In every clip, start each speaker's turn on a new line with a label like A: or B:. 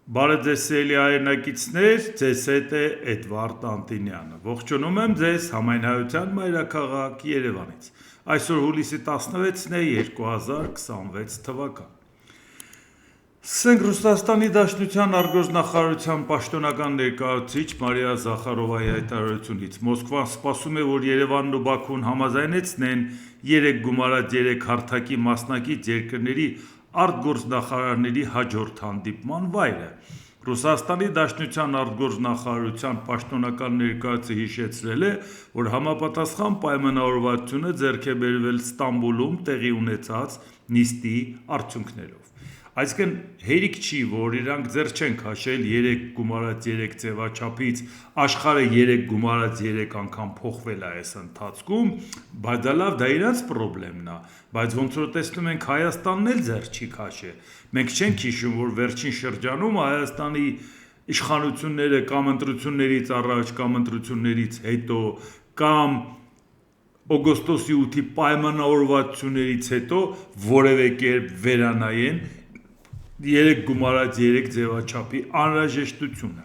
A: Բարև ձեզ սիրելի հայրենակիցներ, ձեզ հետ է Էդվարդ Անտինյանը։ Ողջունում եմ ձեզ Համայնայության մայրաքաղաք Երևանից։ Այսօր հուլիսի 16-ն է 2026 թվական։ Սենք Ռուսաստանի Դաշնության արտգործնախարարության պաշտոնական ներկայացուցիչ Մարիա Զախարովայի հայտարարությունից Մոսկվան սպասում է, որ Երևանն ու Բաքուն համաձայնեցնեն 3 գումարած 3 հարթակի մասնակից երկրների արտգործնախարարների հաջորդ հանդիպման վայրը։ Ռուսաստանի Դաշնության արտգործնախարարության պաշտոնական ներկայացուցիչը հիշեցրել է, որ համապատասխան պայմանավորվածություն է ձեռք է բերվել Ստամբուլում տեղի ունեցած նիստի արդյունքներով։ Այսինքն հերիք չի, որ իրանք ձեռ չեն քաշել 3 գումարած 3 ձևաչափից, աշխարհը 3 գումարած 3 անգամ փոխվել է այս ընթացքում, բայց դա իրանց խնդիրն է, բայց ոնց որ տեսնում ենք Հայաստանն էլ ձեռ չի քաշել։ Մենք չենք հիշում, որ վերջին շրջանում Հայաստանի իշխանությունները կամ ընտրություններից առաջ, կամ ընտրություններից հետո, կամ օգոստոսի 8-ի պայմանավորվածություններից հետո որևէ կերպ վերանայեն 3 գումարած 3 ձևաչափի անհրաժեշտությունը։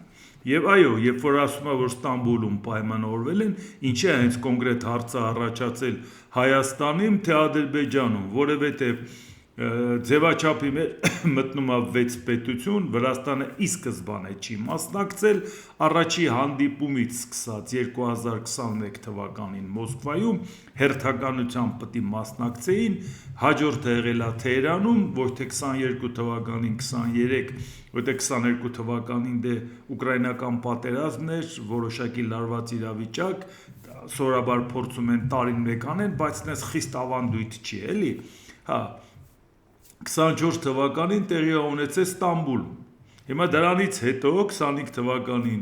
A: Եվ այո, երբ որ ասում է, որ Ստամբուլում պայմանավորվել են, ինչի է հենց կոնկրետ հարցը առաջացել Հայաստանում, թե Ադրբեջանում, որովհետև ձևաչափի մեջ մտնում է 6 պետություն, Վրաստանը ի սկզբանե չի մասնակցել, առաջի հանդիպումից սկսած 2021 թվականին Մոսկվայում հերթականությամբ պետք է մասնակցեին, հաջորդը եղել է Թեհրանում, ոչ թե 22 թվականին, 23, որտեղ 22 թվականին դե ուկրաինական պատերազմն էր, որոշակի լարված իրավիճակ, սովորաբար փորձում են տարին մեկ անեն, բայց այնպես խիստ ավանդույթ չի, էլի։ Հա 24 թվականին տեղի ունեցել Ստամբուլում։ Հիմա դրանից հետո 25 թվականին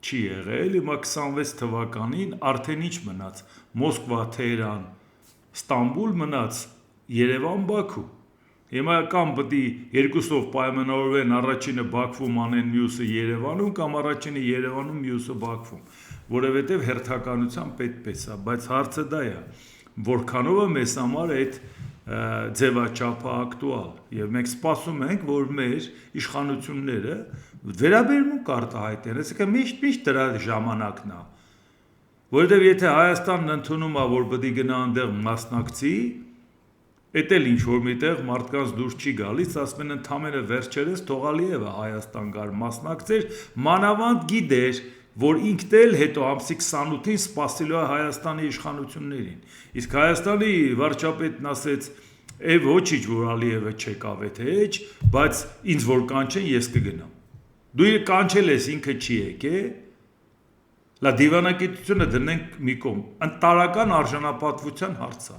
A: չի եղել, հիմա 26 թվականին արդեն ինչ մնաց, Մոսկվա, Թեհրան, Ստամբուլ մնաց Երևան, Բաքու։ Հիմա կամ պետք է երկուսով պայմանավորվեն, առաջինը Բաքվում անեն, մյուսը Երևանում, կամ առաջինը Երևանում, մյուսը Բաքվում, որովհետև հերթականության պետք է, բայց հարցը դա է, որքանով է մեզ համար այդ ձևաչափը ակտուալ, եւ մենք սպասում ենք, որ մեր իշխանությունները վերաբերմունք արտահայտեն, այսինքն միշտ դրա ժամանակն է, որովհետև եթե Հայաստանն ընդունում է, որ պետք է գնա այնտեղ մասնակցի, էդ էլ ինչ որ միտեղ մարդկանց դուրս չի գալիս, ասում են ընդամենը վերջերս թող Ալիևը Հայաստան գար մասնակցեր, մանավանդ գիտեր, որ ինքն էլ հետո ամսի 28-ին սպասելու է Հայաստանի իշխանություններին։ Իսկ Հայաստանի վարչապետն ասեց, ոչինչ որ Ալիևը չեկավ էջ, բայց ինձ որ կանչեն, ես կգնամ։ Դու կանչել ես, ինքը չի եկել, լա դիվանագիտությունը դնենք մի կողմ, ընտարական արժանապատվության հարց է։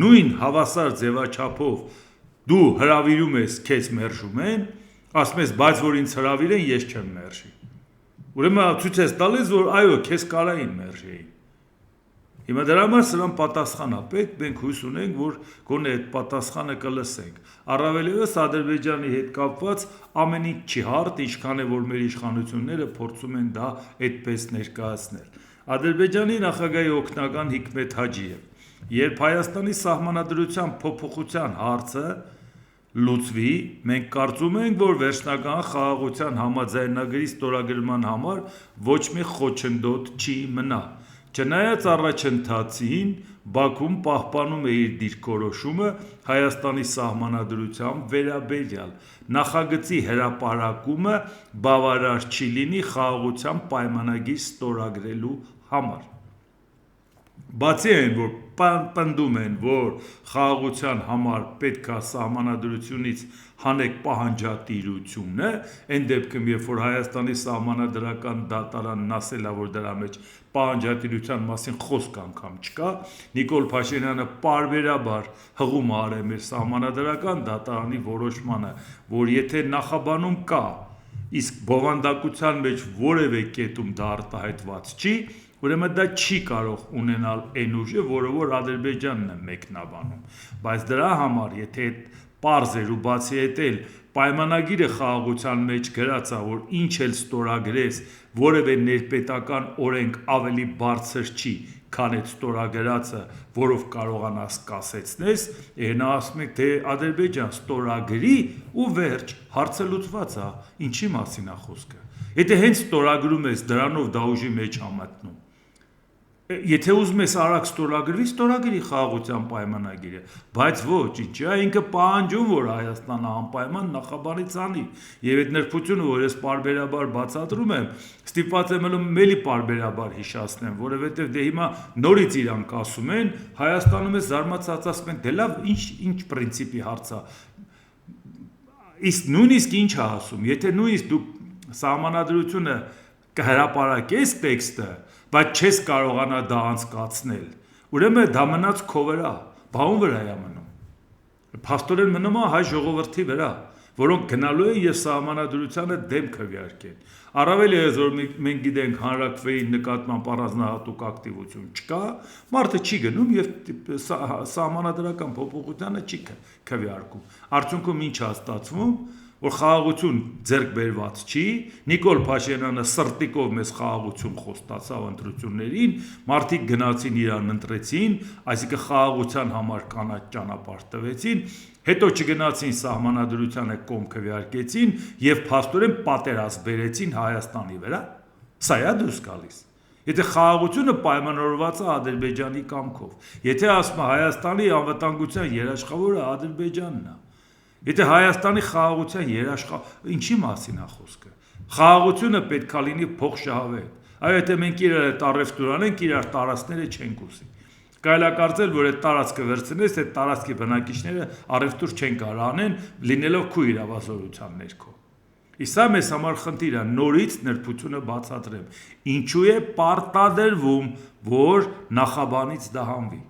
A: Նույն հավասար ձևաչափով դու հրավիրում ես, քեզ մերժում են, ասում ես, բայց որ ինձ հրավիրեն, ես չեմ մերժի։ Ուրեմն ցույց ես տալիս, որ այո, քեզ կարային մերժեին։ Հիմա դրա համար սրան պատասխան է պետք, մենք հույս ունենք, որ գոնե այդ պատասխանը կլսենք։ Առավել ևս Ադրբեջանի հետ կապված ամեն ինչ չի հարթ, ինչքան է որ մեր իշխանությունները փորձում են դա այդպես ներկայացնել։ Ադրբեջանի նախագահի օգնական Հիկմետ Հաջիև, երբ Հայաստանի սահմանադրության փոփոխության հարցը լուծվի, մենք կարծում ենք, որ վերջնական խաղաղության համաձայնագրի ստորագրման համար ոչ մի խոչընդոտ չի մնա։ Չնայած առաջընթացին Բաքուն պահպանում է իր դիրքորոշումը Հայաստանի սահմանադրության վերաբերյալ, նախագծի հրապարակումը բավարար չի լինի խաղաղության պայմանագիր ստորագրելու համար։ Բացի այն, որ պնդում են, որ խաղաղության համար պետք է սահմանադրությունից հանեք պահանջատիրությունը, այն դեպքում, երբ որ Հայաստանի սահմանադրական դատարանն ասել է, որ դրա մեջ պահանջատիրության մասին խոսք անգամ չկա, Նիկոլ Փաշինյանը պարբերաբար հղում է արել մեր սահմանադրական դատարանի որոշմանը, որ եթե նախաբանում կա, իսկ բովանդակության մեջ որևէ կետում դա արտահայտված չի, ուրեմն դա չի կարող ունենալ այն ուժը, որը որ Ադրբեջանն է մեկնաբանում, բայց դրա համար, եթե պարզ էր ու բացի այդ էլ պայմանագիրը խաղաղության մեջ գրած է, որ ինչ էլ ստորագրես, որևէ ներպետական օրենք ավելի բարձր չի, քան այդ ստորագրածը, որով կարողանաս կասեցնես, նա ասում եք, թե Ադրբեջան ստորագրի ու վերջ, հարցը լուծված է, ինչի մասին է խոսքը։ Եթե հենց ստորագրում ես, դրանով դա ուժի մեջ համատնում։ Եթե ուզում ես արագ ստորագրի խաղաղության պայմանագիրը, բայց ոչ, ինչի է ինքը պահանջում, որ Հայաստանը անպայման նախաբանից անի, եւ այդ նրբությունը, որ ես պարբերաբար բացատրում եմ, ստիպված եմ ելի պարբերաբար հիշացնեմ, որովհետեւ դե հիմա նորից իրանք ասում են, Հայաստանում է զարմացած ասում են, դե լավ, ինչ պրինցիպի հարց է։ Իսկ նույնիսկ ինչ է ասում, եթե նույնիսկ դու սահմանադրությունը կհրապարակես տեքստը, բայց չես կարողանա դա անցկացնել, ուրեմն դա մնաց քո վրա, բաղուն վրա է մնում, փաստորեն մնում է հայ ժողովրդի վրա, որոնք գնալու են եւ սահմանադրությանը դեմ քվեարկեն, առավել ևս որ մենք գիտենք հանրակրվեի նկատմամբ առանձնահատուկ ակտիվություն չկա, մարդը չի գնում եւ սահմանադրական փոփոխությանը չի քվեարկում, արդյունքում ինչ է ստացվում, որ խաղաղություն ձեռք բերված չի, Նիկոլ Փաշինյանը սրտիկով մեզ խաղաղություն խոստացավ ընտրություններին, մարդիկ գնացին իրան ընտրեցին, այսինքն խաղաղության համար կանաչ ճանապարհ տվեցին, հետո չգնացին սահմանադրությանը կողմ քվեարկեցին եւ փաստորեն պատերազմ բերեցին Հայաստանի վրա, սա է դուրս գալիս։ Եթե խաղաղությունը պայմանավորված է Ադրբեջանի կամքով, եթե ասում է Հայաստանի անվտանգության երաշխավորը Ադրբեջանն է, եթե Հայաստանի խաղաղության ինչի մասին է խոսքը։ Խաղաղությունը պետք է լինի փոխշահավետ։ Այո, եթե մենք իրար հետ առևտուր անենք, իրար տարածքները չենք ուզի։ Կարելի է կարծել, որ այդ տարածքը վերցնես, այդ տարածքի բնակիչները առևտուր չեն կարող անեն, լինելով քո իրավասորության ներքո։ Իսկ սա մեզ համար խնդիր է, նորից նրբությունը բացատրեմ։ Ինչու է պարտադրվում, որ նախաբանից դա հանվի։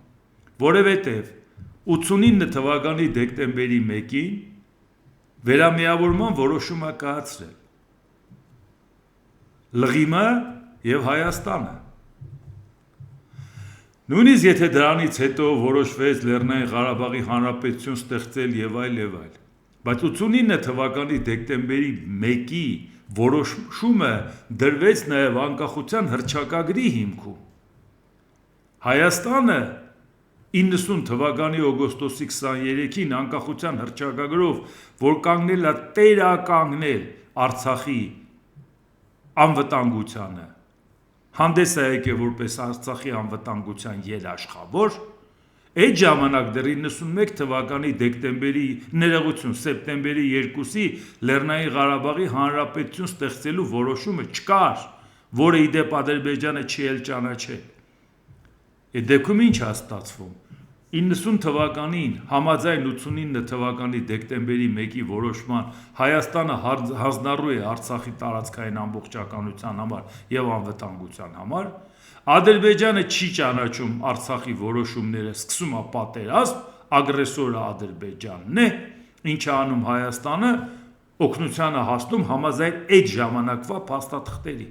A: Որովհետև 89 թվականի դեկտեմբերի 1-ին վերամիավորման որոշում է կայացրել Լղիմը եւ Հայաստանը։ Նույնիսկ եթե դրանից հետո որոշվեց Լեռնային Ղարաբաղի Հանրապետություն ստեղծել եւ այլ, բայց 89 թվականի դեկտեմբերի 1-ի որոշումը դրվեց նաեւ անկախության հռչակագրի հիմքում։ Հայաստանը 90 թվականի օգոստոսի 23-ին անկախության հռչակագրով, որ կանգնել է տերականգնել Արցախի անվտանգությանը, հանդես է եկել որպես Արցախի անվտանգության երաշխավոր, այդ ժամանակ դեռ 91 թվականի դեկտեմբերի սեպտեմբերի 2-ի Լեռնային Ղարաբաղի Հանրապետություն ստեղծելու որոշումը չկար, որը ի դեպ Ադրբեջանը չի էլ ճանաչել։ Այդ դեպքում ինչ է ստացվում։ 90 թվականին համաձայն 89 թվականի դեկտեմբերի 1-ի որոշման Հայաստանը հանձնառու է Արցախի տարածքային ամբողջականության համար եւ անվտանգության համար, Ադրբեջանը չի ճանաչում Արցախի որոշումները, սկսում է պատերազմ, ագրեսորը Ադրբեջանն է, ինչը անում Հայաստանը, օգնությանը հասնում համաձայն այդ ժամանակվա փաստաթղթերի։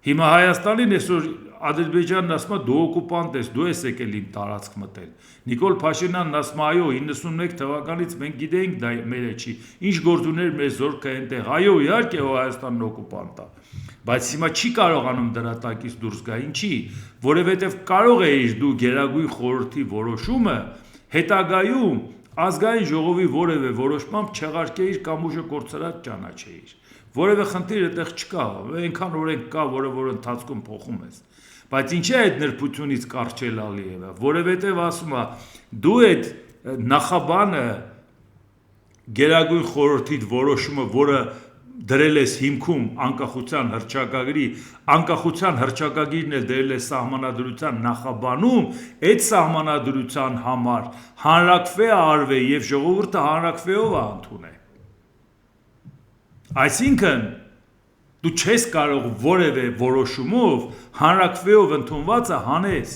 A: Հիմա Հայաստանին այսօր Ադրբեջանն ասում է դու օկուպանտ ես, դու ես եկել իմ տարածք մտել։ Նիկոլ Փաշինյանն ասում է այո 91 թվականից մենք գիտենք դա մերը չի։ Ինչ գործ ուներ մեր զորքը այնտեղ։ Այո, իհարկե Հայաստանն օկուպանտ է։ Բայց հիմա չի կարողանում դրա տակից դուրս գա։ Ինչի։ Որովհետև կարող էիր դու Գերագույն խորհրդի որոշումը հետագայում ազգային ժողովի որևէ որոշմամբ չեղարկեիր կամ ուժը կորցրած ճանաչեիր։ Որևէ խնդիր այդտեղ չկա, այնքան օրենք կա, որ ընթացքում փոխում ես։ Բայց ինչ է այդ նրբությունից կարճել Ալիևը, որովհետև ասում է, դու այդ նախաբանը Գերագույն խորհրդի որոշումը, որը դրել ես հիմքում անկախության հռչակագիրն էլ դրել է սահմանադրության նախաբանում, այդ սահմանադրության համար հանրակրվե արվե եւ ժողովուրդը հանրակրվեով է ընդունել։ Այսինքն դու չես կարող որևէ որոշումով հանրակրվեով ընդունվածը հանես,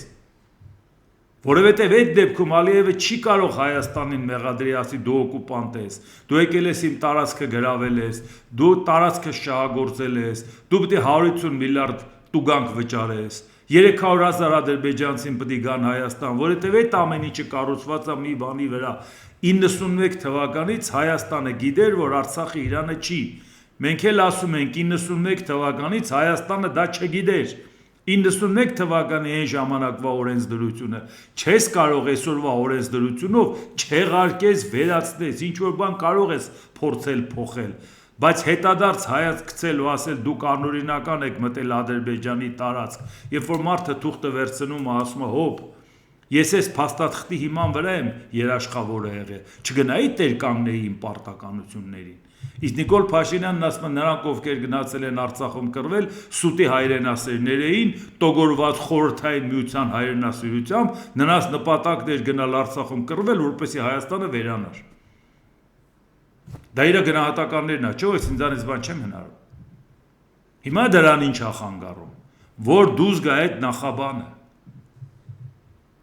A: որովհետև այդ դեպքում Ալիևը չի կարող Հայաստանին մեղադրի ասի դու օկուպանտ ես, դու եկել ես իմ տարածքը գրավել ես, դու տարածքը շահագործել ես, դու պետք է 150 միլիարդ տուգանք վճարես, 300,000 ադրբեջանցին պետք է գան Հայաստան, որովհետև այդ ամեն ինչը կառուցված է մի բանի վրա։ 91 թվականից Հայաստանը գիտեր, որ Արցախը Իրանը չի, Մենք էլ ասում ենք 91 թվականից Հայաստանը դա չգիտեր։ 91 թվականի այն ժամանակվա օրենսդրությունը չես կարող այսօրվա օրենսդրությունով չեղարկես վերացնես, ինչ որ բան կարող ես փորձել փոխել, բայց հետադարձ հայացք գցել ու ասել դուք անօրինական եք մտել Ադրբեջանի տարածք, երբ որ մարդը թուղթը վերցնում ասում է հոп, ես այս փաստաթղթի հիման վրա եմ երաշխավորը եղել, չգնայի տեր կանգնեի իմ պարտականություններին։ Իսկ Նիկոլ Փաշինյանն ասում է նրանք ովքեր գնացել են Արցախում կռվել սուտի հայրենասերներ էին, տոգորված խորհրդային միության հայրենասիրությամբ, նրանց նպատակն էր գնալ Արցախում կռվել, որպեսզի Հայաստանը վերանար։ Դա իր գնահատականներն է, չէ՞ ես ինձանից բան չեմ հնարում։ Հիմա դրան ինչ է խանգարում, որ դուզ գա այդ նախաբանը,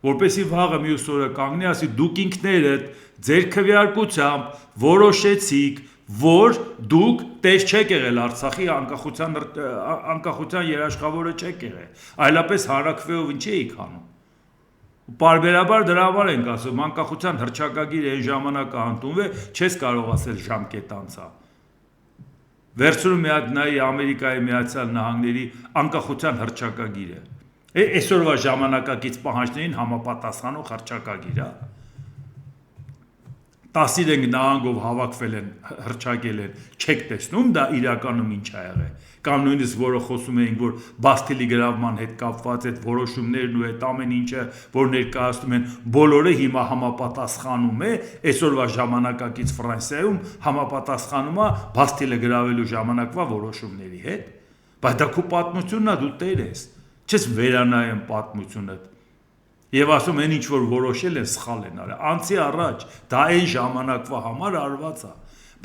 A: որպեսզի վաղը մյուս օրը կանգնի, ասի դուք ինքներդ ձեր քվեարկությամբ որոշեցիք, որ դուք տես չեք եղել Արցախի անկախության երաշխավորը չեք եղել, այլապես հանրաքվեով ինչի էիք անում։ Պարբերաբար դրա համար ենք ասում, անկախության հռչակագիրը այն ժամանակը ընդունվել, չես կարող ասել ժամկետ անցա։ Վերցնում մի հատ նայի Ամերիկայի Միացյալ Նահանգների անկախության հռչակագիրը։ Այսօրվա ժամանակակից պահանջներին համապատասխանող հռչակագիր է։ 15 նահանգով հավաքվել են, հռչակել են, չեք տեսնում դա իրականում ինչ ա եղել։ Կամ նույնիսկ որը խոսում էին, որ Բաստիլի գրավման հետ կապված այդ որոշումներն ու այդ ամեն ինչը, որ ներկայացնում են, բոլորը հիմա համապատասխանում է այսօրվա ժամանակակից Ֆրանսիայում համապատասխանում է Բաստիլը գրավելու ժամանակվա որոշումների հետ։ Բայց դա քո պատմությունն է, դու տեր ես, չես վերանայում պատմությունդ։ Եվ ասում են ինչ որ որոշել են սխալ են արել։ Անցի առաջ դա այն ժամանակվա համար արված է,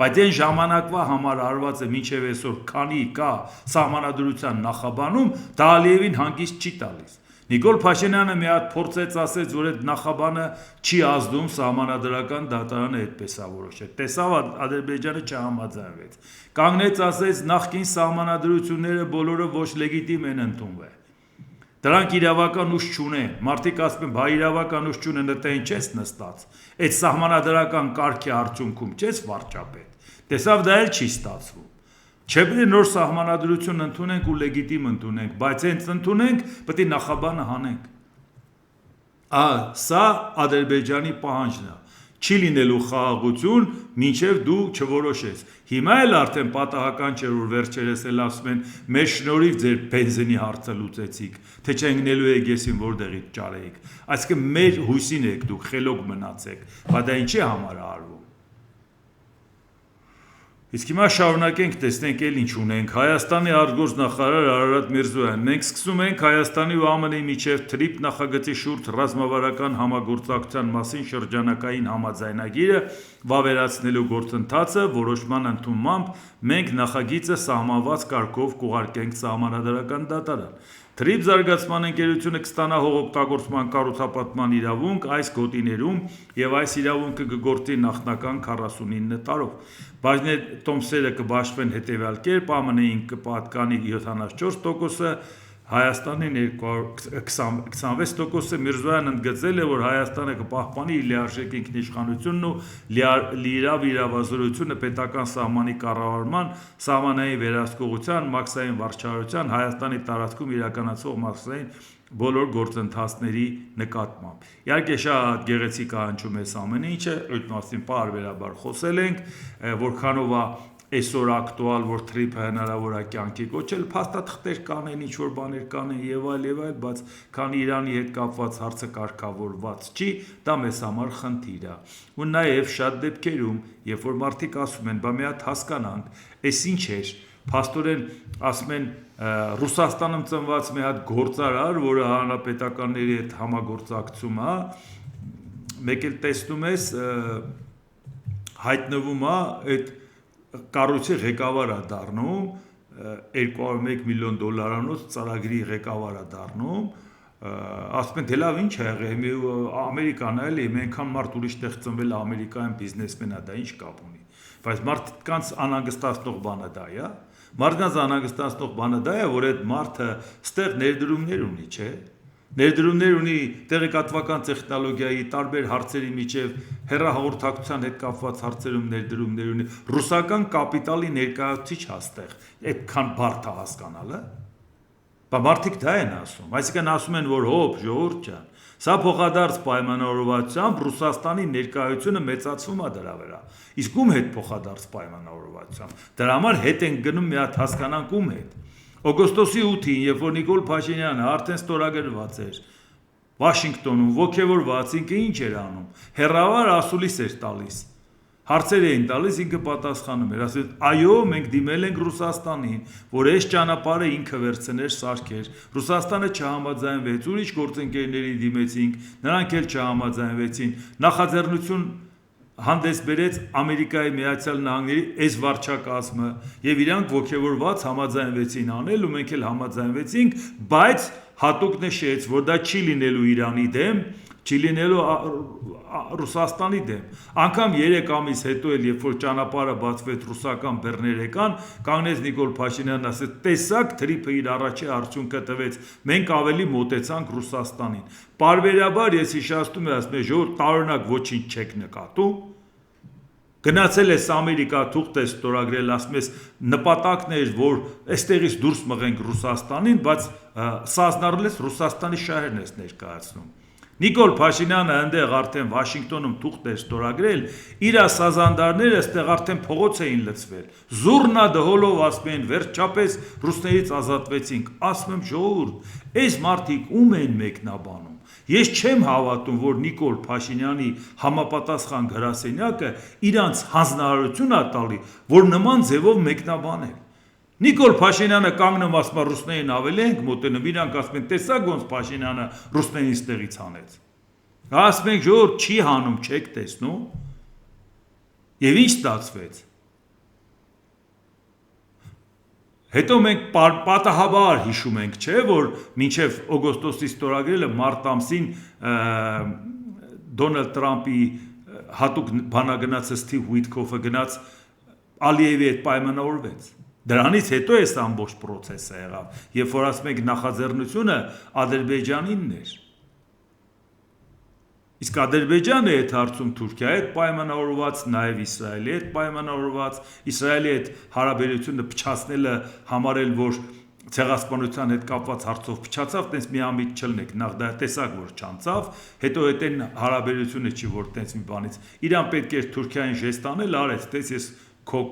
A: բայց այն ժամանակվա համար արված է մինչև այսօր քանի կա սահմանադրության նախաբանում, դա Ալիևին հանգիստ չի տալիս։ Նիկոլ Փաշինյանը մի հատ փորձեց ասեց, որ այդ նախաբանը չի ազդում սահմանադրական դատարանը այդպես է որոշել։ Տեսավ Ադրբեջանը չհամաձայնվեց։ Կանգնեց ասեց նախկին սահմանադրությունները բոլորը ոչ լեգիտիմ են ընդունվել։ Դրանք իրավական ուժ չունեն, մարդիկ ասում են, բա իրավական ուժ չունեն, դա ինչ ես նստած, այդ սահմանադրական կարգի արդյունքում չես վարչապետ, տեսավ դա էլ չի ստացվում, չէ պետք է նոր սահմանադրություն ընդունենք ու լեգիտիմ ընդունենք, բայց հենց ընդունենք, պետք է նախաբանը հանենք, սա Ադրբեջանի պահանջն է, չի լինելու խաղաղություն, մինչև դու չորոշես։ Հիմա էլ արդեն պատահական չէ, որ վերջերս էլ ասում են, մեր շնորհիվ ձեր բենզինի հարցը լուծեցիք, թե չընկնելու եք եսին որտեղից ճարեիք։ Այսինքն մեր հույսին եք դուք խելոք մնացեք, բայց դա ինչի համար է արվում։ Իսկ հիմա շարունակենք, տեսնենք էլ ինչ ունենք։ Հայաստանի արտգործնախարար Արարատ Միրզոյան։ Մենք սկսում ենք Հայաստանի ու ԱՄՆ-ի միջև TRIP նախագծի շուրջ ռազմավարական համագործակցության մասին շրջանակային համաձայնագիրը վավերացնելու գործընթացը, որոշման ընդունմամբ մենք նախագիծը սահմանված կարգով կուղարկենք սահմանադրական դատարան։ TRIP զարգացման ընկերությունը կստանա հողօգտագործման կառուցապատման իրավունք այս գոտիներում եւ այս իրավունքը կգործի նախնական 49 տարով։ Բաժներ տոմսերը կբաշխվեն հետեւյալ կերպ, ԱՄՆ-ին կպատկանի 74%-ը, Հայաստանին 26%-ը, Միրզոյանն ընդգծել է, որ Հայաստանը կպահպանի իր լիարժեք ինքնիշխանությունն ու լիիրավ իրավազորությունը պետական սահմանի կառավարման, սահմանային վերահսկողության, մաքսային վարչարության, Հայաստանի տարածքում իրականացվող մաքսային բոլոր գործընթացների նկատմամբ։ Իհարկե շատ գեղեցիկ ահանջում է ամեն ինչը, այդ մասին պարբերաբար խոսել ենք, որքանով է այսօր ակտուալ, որ TRIP-ը հնարավոր է կյանքի կոչել, փաստաթղթեր կանեն, ինչ որ բաներ կանեն եւ այլ, բայց քանի Իրանի հետ կապված հարցը կարգավորված չի, դա մեզ համար խնդիր է։ Ու նաեւ շատ դեպքերում, երբ որ մարդիկ ասում են, բա մի հատ հասկանանք, այս ինչ էր, փաստորեն ասում են Ռուսաստանում ծնված մի հատ գործարար, որը հանրապետականների հետ համագործակցում է, մեկ էլ տեսնում ես հայտնվում է այդ կառույցի ղեկավար է դառնում, $201 միլիոն ծրագրի ղեկավար է դառնում, ասում են, դե լավ ինչ է եղել, Ամերիկան է էլի, այնքան մարդ ուրիշ տեղ ծնվել է Ամերիկայում բիզնեսմեն է, դա ինչ կապ ունի, բայց մարդկանց անհանգստացնող բանը դա է, մարդկանց անհանգստացնող բանը դա է, որ այդ մարդը ստեղ ներդրումներ ունի, չէ, Ներդրումներ ունի տեղեկատվական տեխնոլոգիայի տարբեր հարցերի միջև հեռահաղորդակցության հետ կապված հարցերում ներդրումներ ունի ռուսական կապիտալի ներկայացուցիչ հաստեղ այդքան բարդ է հասկանալը մարդիկ դա են ասում այսինքն ասում են որ հոп ժողովուրդ ջան սա փոխադարձ պայմանավորվածությամբ Ռուսաստանի ներկայությունը մեծացվում է դրա վրա իսկ ում հետ փոխադարձ պայմանավորվածությամբ դրա համար հետ են գնում մի հատ հասկանանք ում հետ Օգոստոսի 8-ին, երբ որ Նիկոլ Փաշինյանը արդեն ստորագրված էր Վաշինգտոնում, ոգևորված, ինքը ինչ էր անում, հեռավար ասուլիս էր տալիս, հարցեր էին տալիս, ինքը պատասխանում էր, ասում այո, մենք դիմել ենք Ռուսաստանին, որ այս ճանապարհը ինքը վերցներ սարքեր, Ռուսաստանը չհամաձայնվեց, ուրիշ գործընկերների դիմեցինք, նրանք էլ չհամաձայնվեցին, նախաձեռնություն հանդես բերեց Ամերիկայի Միացյալ Նահանգների այս վարչակազմը եւ իրանք ոգևորված համաձայնվեցին անել ու մենք էլ համաձայնվեցինք, բայց հատուկ նշեց, որ դա չի լինելու Իրանի դեմ, չի լինելու Ռուսաստանի դեմ։ Անկամ 3 ամիս հետո էլ երբ որ ճանապարհը բացվեց ռուսական բեռներ եկան, կանգնեց Նիկոլ Փաշինյանն ասեց, տեսակ թրիփը իր առաջի արդյունքը տվեց, մենք ավելի մոտեցանք Ռուսաստանին։ Պարբերաբար ես հիշեցնում եմ, ասում եմ, ժողովուրդ տարօրինակ ոչինչ չեք նկատում։ Գնացել ես Ամերիկա թուղթ ես ստորագրել, ասում ես նպատակն էր, որ այստեղից դուրս մղենք Ռուսաստանին, բայց սազնարել ես Ռուսաստանի շահերն ես ներկայացնում։ Նիկոլ Փաշինյանը այնտեղ արդեն Վաշինգտոնում թուղթ էր ստորագրել, իր սազանդարները այստեղ արդեն փողոց էին լցվել։ Զուրնա դհոլով ասում են, վերջապես ռուսներից ազատվեցինք։ Ասում եմ ժողովուրդ, այս մարդիկ ում են մեկնաբանում։ Ես չեմ հավատում, որ Նիկոլ Փաշինյանի համապատասխան գրասենյակը իրանց հանձնարարություն է տալի, որ նման ձևով մեկնաբանել։ Նիկոլ Փաշինյանը կանգնում ասում է ռուսներին ավելի ենք մոտենում, իրանք ասում են տեսակ ոնց Փաշինյանը ռուսներին ստեղից հանեց։ Ասում ենք ժողովուրդ չի հանում, չեք տեսնում։ Եվ ինչ ստացվեց։ Հետո մենք պատահաբար հիշում ենք, չէ, որ մինչև օգոստոսի ստորագրելը մարտ ամսին Դոնալդ Տրամպի հատուկ բանագնացը Սթիվ Ուիթքոֆը գնաց Ալիևի հետ պայմանավորվեց։ Դրանից հետո այս ամբողջ process-ը եղավ, երբ որ ասում ենք նախաձեռնությունը Ադրբեջանինն էր։ Իսկ Ադրբեջանը այդ հարցում Թուրքիայի հետ պայմանավորված, նաև Իսրայելի հետ պայմանավորված, Իսրայելի հետ հարաբերությունը փչացնելը համարել, որ ցեղասպանության հետ կապված հարցով փչացավ, տենց միամիտ չլնեք, նախ դա տեսակ որ չանցավ, հետո այդ հարաբերությունը չի որ տենց մի բանից։ Իրան պետք էր Թուրքիային ժեստ անել, արեց, տես ես քո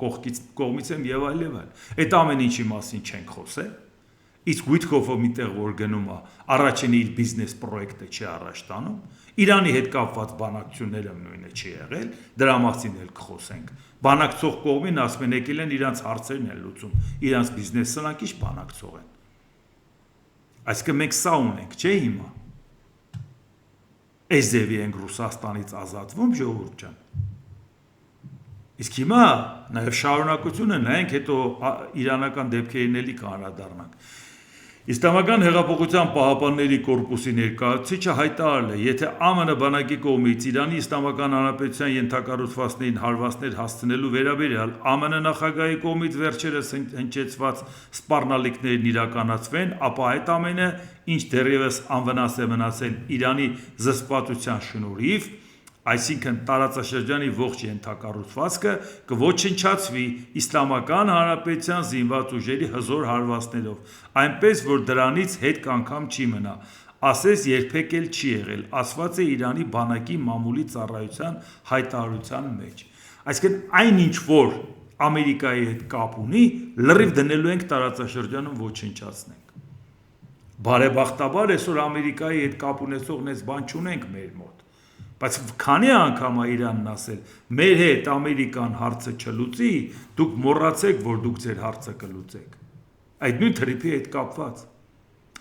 A: կողմից եմ եւ այլ եւ այլ։ Այդ ամեն ինչի մասին չենք խոսել։ Իսկ Ուիթքոֆը միտեղ որ գնում է, առաջին իր բիզնես պրոյեկտը չի առաջ տանում, Իրանի հետ կապված բանակցությունները նույնը չի եղել, դրա մասին էլ կխոսենք։ Բանակցող կողմին ասում են եկել են իրանց հարցերն են լուծում, իրանց բիզնեսը սրանք ինչ բանակցող են։ Այսինքն մենք սա ունենք, չէ՞ հիմա։ Այս ձևի ենք Ռուսաստանից ազատվում, ժողովուրդ ջան։ Իսկ հիմա նաև շարունակությունը նայենք, հետո իրանական դեպքերին էլի կանրադառնանք։ Իսլամական հեղափոխության պահապանների կորպուսի ներկայացուցիչը հայտարարել է, եթե ԱՄՆ բանակի կողմից Իրանի Իսլամական Հանրապետության ենթակառուցվածքներին հարվածներ հասցնելու վերաբերյալ ԱՄՆ նախագահի կողմից վերջերս հնչեցված սպառնալիքներն իրականացվեն, ապա այդ ամենը, ինչ դեռևս անվնաս է մնացել Իրանի զսպվածության շնորհիվ, այսինքն տարածաշրջանի ողջ ենթակառուցվածքը կոչնչացվի Իսլամական Հանրապետության զինված ուժերի հզոր հարվածներով, այնպես որ դրանից հետք անգամ չի մնա, ասես երբեք էլ չի եղել, ասված է Իրանի բանակի մամուլի ծառայության հայտարարության մեջ։ Այսինքն այնինչ որ Ամերիկայի հետ կապ ունի, լրիվ դնելու ենք տարածաշրջանում ոչնչացնենք։ Բարեբախտաբար այսօր Ամերիկայի հետ կապ ունեցող նես բան չունենք մեր մոտ։ Բայց քանի անգամ է Իրանն ասել, մեր հետ Ամերիկան հարցը չլուծի, դուք մոռացեք, որ դուք ձեր հարցը կլուծեք։ Այդ նույն թրիփի հետ կապված։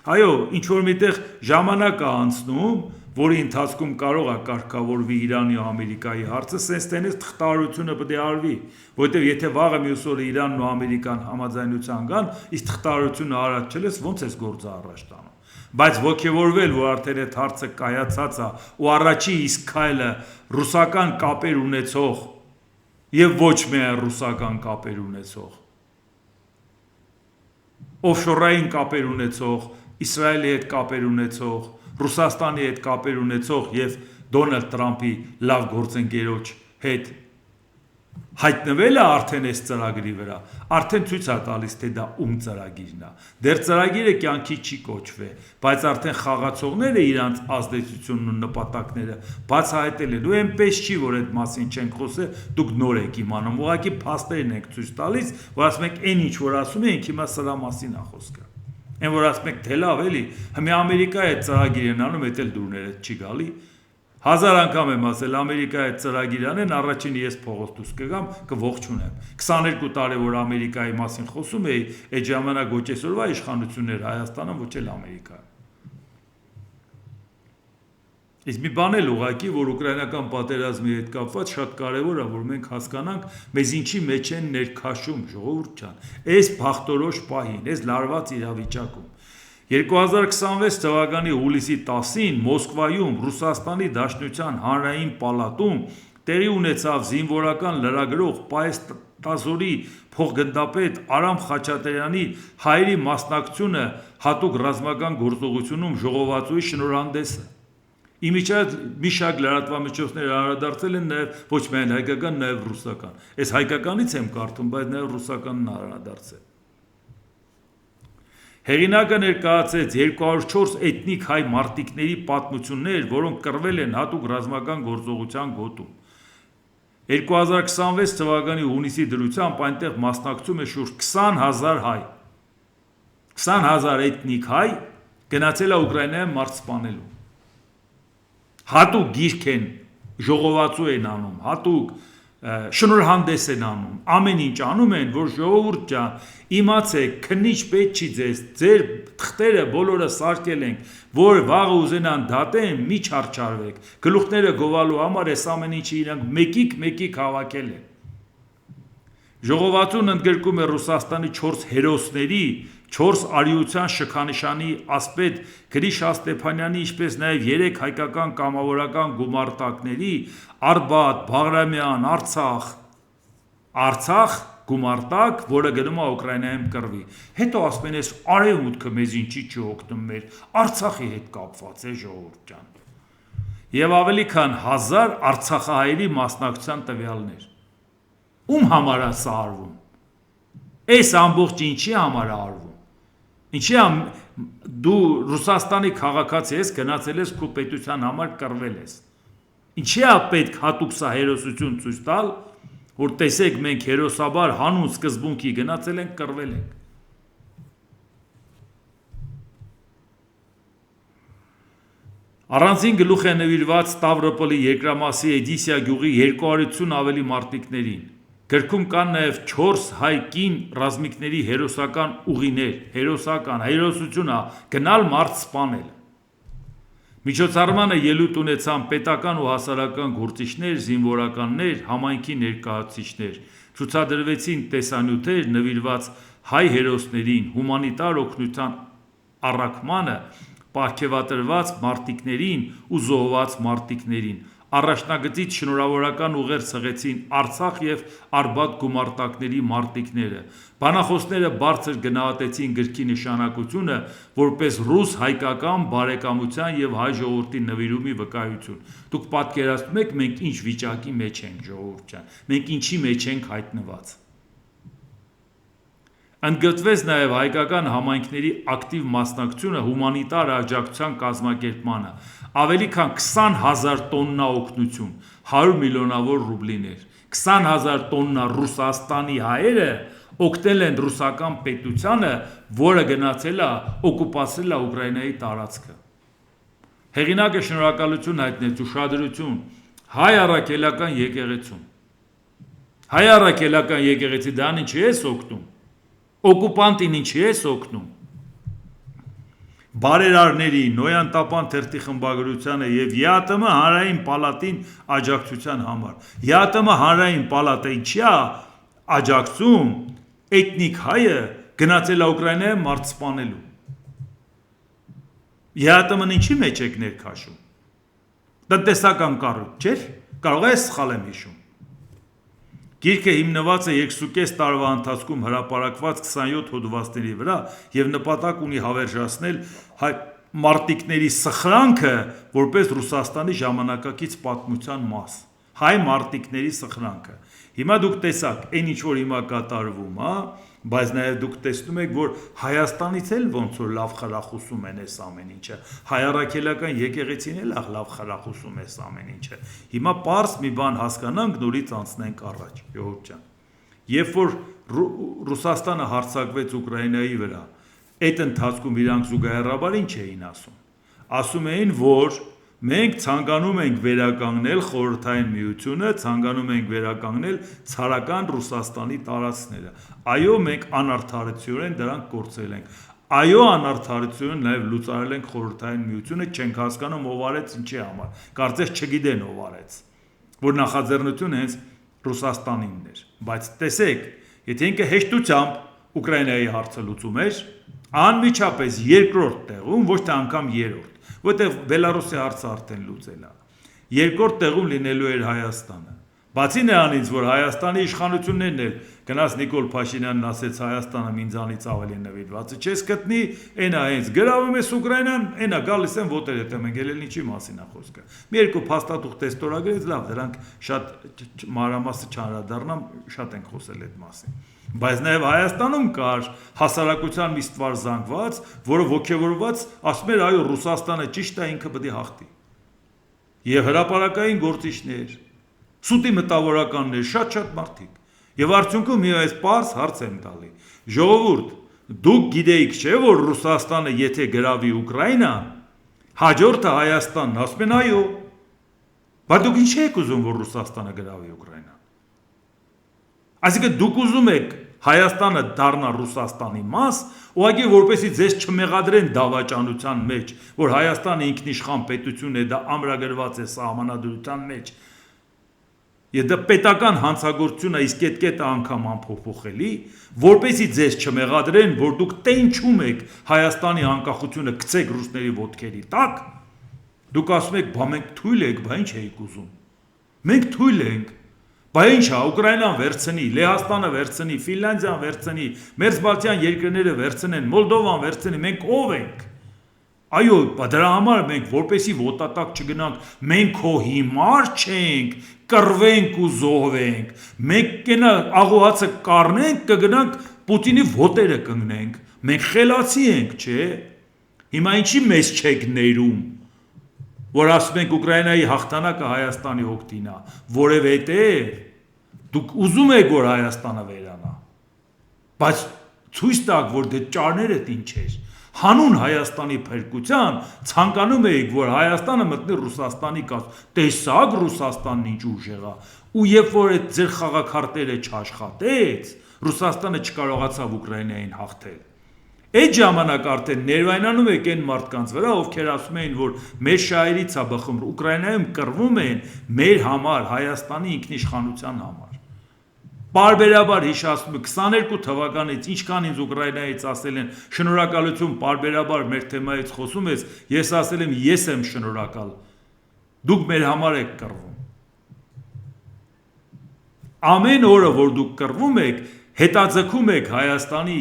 A: Այո, ինչ որ միտեղ ժամանակ է անցնում, որի ընթացքում կարող է կարգավորվի Իրանի ու Ամերիկայի հարցը, սենց տենես թղթարարությունը պետք է արվի, որովհետև եթե վաղը մյուս օրը Իրանն ու Ամերիկան համաձայնության գան, իսկ թղթարարությունը արած չլես, ո՞նց էս գործը առաջ տանում։ Բայց ոգևորվել, որ արդեն այդ հարցը կայացած է ու առաջի իսկ քայլը ռուսական կապեր ունեցող եւ ոչ միայն ռուսական կապեր ունեցող օֆշորային կապեր ունեցող, Իսրայելի հետ կապեր ունեցող, Ռուսաստանի հետ կապեր ունեցող եւ Դոնալդ Տրամփի լավ գործընկերոջ հետ հայտնվել է արդեն այս ծրագրի վրա, արդեն ցույց է տալիս, թե դա ում ծրագիրն է։ Դեռ ծրագիրը կյանքի չի կոչվել, բայց արդեն խաղացողները իրանց ազդեցությունն ու նպատակները բացահայտել են։ Ու այնպես չի, որ այդ մասին չենք խոսել, դուք նոր եք իմանում, ուղղակի փաստերն եք ցույց տալիս, որ ասում եք, այն ինչ որ ասում ենք, հիմա սրա մասին է խոսքը։ Այն որ ասում եք, թե լավ էլի, հիմա Ամերիկայի այդ ծրագիր են անում, դա էլ դուրները չի գալի։ 1000 անգամ եմ ասել Ամերիկայի ծրագիր անեն, առաջին ես փողոց դուրս կգամ, կողջունեմ։ 22 տարի որ Ամերիկայի մասին խոսում էի, այդ ժամանակ ոչ այսօրվա իշխանություններ Հայաստանում, ոչ էլ Ամերիկայում։ Իսկ մի բան էլ ուղղակի, որ ուկրաինական պատերազմի հետ կապված շատ կարևոր է, որ մենք հասկանանք, մեզ ինչի մեջ են ներքաշում, ժողովուրդ ջան, այս փախտորոշ պահին, այս լարված իրավիճակում։ 2026 թվականի հուլիսի 10-ին Մոսկվայում Ռուսաստանի Դաշնության հանրային պալատում տեղի ունեցավ զինվորական լրագրող Պայես Տազորի փոխգնդապետ Արամ Խաչատրյանի հայերի մասնակցությունը հատուկ ռազմական գործողությունում ժողովածուի շնորհանդեսը։ Իմիջիայլոց մի շարք լրատվամիջոցներ անդրադարձել են նաև ոչ միայն հայկական, նաև ռուսական։ Այս հայկականից եմ կարդում, բայց նաև ռուսականն անդրադարձել։ Հեղինակը ներկայացրեց 204 էթնիկ հայ մարտիկների պատմություններ, որոնք կռվել են հատուկ ռազմական գործողության գոտում։ 2026 թվականի հունիսի դրությամբ այնտեղ մասնակցում է շուրջ 20,000 հայ։ 20,000 էթնիկ հայ գնացել է Ուկրաինայում մարդ սպանելու։ Հատուկ գիրք են, ժողովածու են անում, հատուկ շնորհանդես են անում, ամեն ինչ անում են, որ ժողովուրդ ջան, իմացեք, քնիչ պետք չի ձեր թղթերը բոլորը սարքել ենք, որ վաղը ուզենան դատեն, մի չարչարվեք, գլուխները գովալու համար այս ամեն ինչը իրանք մեկիկ հավաքել են։ Ժողովածուն ընդգրկում է Ռուսաստանի 4 հերոսների, 4 արիության շքանշանի ասպետ Գրիշա Ստեփանյանի, ինչպես նաև 3 հայկական կամավորական գումարտակների Արբաթ, Բաղրամյան, Արցախ գումարտակ, որը գնում է Ուկրաինայում կռվի։ Հետո ասում են, այս արևմուտքը մեզ ինչի չի օգնում մեր Արցախի հետ կապված է ժողովուրդ ջան։ Եվ ավելի քան 1000 արցախահայերի մասնակցության տվյալներ։ Ում համար է սա արվում։ Այս ամբողջ ինչի համար է արվում։ Ինչի դու Ռուսաստանի քաղաքացի ես, գնացել ես քո պետության համար կռվել ես։ Ինչի է պետք հատուկ սա հերոսություն ցույց տալ, որ տեսեք մենք հերոսաբար հանուն սկզբունքի գնացել ենք, կռվել ենք։ Առանձին գլուխ է նվիրված Ստավրոպոլի երկրամասի Էդիսիա գյուղի 200-ին ավելի մարտիկներին։ Գրքում կան նաև 4 հայ կին ռազմիկների հերոսական ուղիներ, հերոսությունը գնալ մարդ սպանել։ Միջոցառմանը ելույթ ունեցան պետական ու հասարակական գործիչներ, զինվորականներ, համայնքի ներկայացուցիչներ, ցուցադրվեցին տեսանյութեր նվիրված հայ հերոսներին, հումանիտար օգնության առաքմանը, պարգևատրված մարտիկներին ու զոհված մարտիկներին։ Առաջնագծից շնորհավորական ուղեր ցղեցին Արցախ եւ Արբաթ գումարտակների մարտիկները։ Բանախոսները բարձր գնահատեցին գրքի նշանակությունը որպես ռուս-հայկական բարեկամության եւ հայ ժողովրդի նվիրումի վկայություն։ Դուք պատկերացնում եք մենք ինչ վիճակի մեջ ենք, ժողովուրդ ջան։ Մենք ինչի մեջ ենք հայտնված։ Ընդգծվեց նաև հայկական համայնքների ակտիվ մասնակցությունը հումանիտար աջակցության կազմակերպմանը, ավելի քան 20,000 տոննա օգնություն, 100 միլիոնավոր ռուբլիներ, 20,000 տոննա Ռուսաստանի հայերը օգնել են ռուսական պետությանը, որը գնացել է օկուպացրել է Ուկրաինայի տարածքը։ Հեղինակը շնորհակալություն հայտնեց ուշադրություն հայ առաքելական եկեղեցուն։ Հայ առաքելական եկեղեցի դրան ինչի ես օգնում։ Օկուպանտին ինչի ես օգնում։ Բարերարների, Նոյան Տապան թերթի խմբագրությանը եւ ԵԱՏՄ հանրային պալատին աջակցության համար։ ԵԱՏՄ հանրային պալատը ինչի է աջակցում էթնիկ հայը գնացել է Ուկրաինայում մարդ սպանելու։ ԵԱՏՄ-ն ինչի մեջ եք ներքաշում։ Տնտեսական կառույց, չէ՞։ Կարող է սխալ եմ հիշում։ Գիրքը հիմնված է 2.5 տարվա ընթացքում հրապարակված 27 հոդվածների վրա եւ նպատակ ունի հավերժացնել մարտիկների սխրանքը որպես Ռուսաստանի ժամանակակից պատմության մաս, հայ մարտիկների սխրանքը։ Հիմա դուք տեսաք, այն ինչ որ հիմա կատարվում, բայց նաև դուք տեսնում եք, որ Հայաստանից էլ ոնց որ լավ խրախուսում են այս ամեն ինչը, հայ առաքելական եկեղեցին էլ լավ խրախուսում է այս ամեն ինչը։ Հիմա պարզ մի բան հասկանանք, նորից անցնենք առաջ, ժողովուրդ ջան։ Երբ որ Ռուսաստանը հարձակվեց Ուկրաինայի վրա, այդ ընթացքում իրանք զուգահեռաբար ինչ էին ասում։ Ասում էին, որ մենք ցանկանում ենք վերականգնել Խորհրդային Միությունը, ցանկանում ենք վերականգնել ցարական Ռուսաստանի տարածքները։ Այո, մենք անարդարությունորեն դրանք կորցրել ենք։ Այո, անարդարությունորեն նաև լուծարել ենք Խորհրդային Միությունը, չենք հասկանում ով արեց, ինչի համար։ Կարծես չգիտեն ով արեց, որ նախաձեռնությունը հենց Ռուսաստանինն էր։ Բայց տեսեք, եթե ինքը հեշտությամբ Ուկրաինայի հարցը լուծում էր, անմիջապես երկրորդ տեղում, ոչ թե անգամ երրորդ, որտեղ Բելարուսի հարցը արդեն լուծել է։ Երկրորդ տեղում լինելու էր Հայաստանը։ Բացի նրանից, որ Հայաստանի իշխանություններն էլ գնաց Նիկոլ Փաշինյանն ասեց Հայաստանը ինձանից ավելի նվիրված է, չես գտնի, այնա հենց գրավում ես Ուկրաինան, այնա գալիս են ոտեր հետո մենք ելել ինչի մասին է խոսքը։ Մի երկու փաստաթուղթ տեստորագրեց, լավ, դրանք շատ մանրամասը չանդրադառնամ, շատ ենք խոսել այդ մասին։ Բայց նաև Հայաստանում կար հասարակության մի ստվար զանգված, որը ոգևորված ասում էր, այո, Ռուսաստանը ճիշտ է, ինքը պետք է հաղթի։ Եվ հրապարակային գործիչներ, սուտի մտավորականներ, շատ մարդիկ։ Եվ արդյունքում մի այս պարզ հարց եմ տալի։ Ժողովուրդ, դուք գիտեիք չէ, որ Ռուսաստանը եթե գրավի Ուկրաինան, հաջորդը Հայաստանն, ասում են այո։ Բայց դուք ինչ եք ուզում, որ Ռուսաստանը գրավի Ուկրաինան։ Այսինքն դուք ուզում եք Հայաստանը դառնա Ռուսաստանի մաս, ուղղակի որպեսզի ձեզ չմեղադրեն դավաճանության մեջ, որ Հայաստանը ինքնիշխան պետություն է, դա ամրագրված է սահմանադրության մեջ։ Եվ դա պետական հանցագործություն է, իսկ այդ կետը անգամ անփոփոխելի, որպեսզի ձեզ չմեղադրեն, որ դուք տենչում եք Հայաստանի անկախությունը գցեք ռուսների ոտքերի տակ, դուք ասում եք, բա մենք թույլ ենք, բա ինչ էիք ուզում։ Մենք թույլ ենք։ Բա ինչ է, Ուկրաինան վերցնի, Լեհաստանը վերցնի, Ֆինլանդիան վերցնի, Մերձբալթյան երկրները վերցնեն, Մոլդովան վերցնի, մենք ով ենք։ Այո, դրա համար մենք որպեսի ոտատակ չգնանք, մենք քո հիմար չենք, կռվենք ու զոհվենք, մենք կենա աղոհացը կառնենք, կգնանք Պուտինի ոտերը կընկնենք, մենք խելացի ենք, չէ։ Հիմա ինչի մեզ չեք ներում, որ ասում ենք Ուկրաինայի հաղթանակը Հայաստանի օգտին է, որովհետև դուք ուզում եք, որ Հայաստանը վերանա, բայց ցույց տաք, որ դե ճարներդ ինչ էր, հանուն Հայաստանի փրկության ցանկանում էիք, որ Հայաստանը մտնի Ռուսաստանի կազմ, տեսակ Ռուսաստանն ինչ ուժեղ է, ու երբ որ այդ ձեր խաղաքարտերը չաշխատեց, Ռուսաստանը չկարողացավ Ուկրաինային հաղթել։ Այդ ժամանակ արդեն ներվայնանում եք այն մարդկանց վրա, ովքեր ասում էին, որ մեր շահերից է բխում, Ուկրաինայում կռվում են մեր համար, Հայաստանի ինքնիշխանության համար։ Պարբերաբար հիշացնում եք 22 թվականից ինչքան ինձ Ուկրաինայից ասել են շնորհակալություն, պարբերաբար մեր թեմայից խոսում ես, ես ասել եմ, ես եմ շնորհակալ։ Դուք մեր համար եք կռվում։ Ամեն օրը, որ դուք կռվում եք, հետաձգում եք Հայաստանի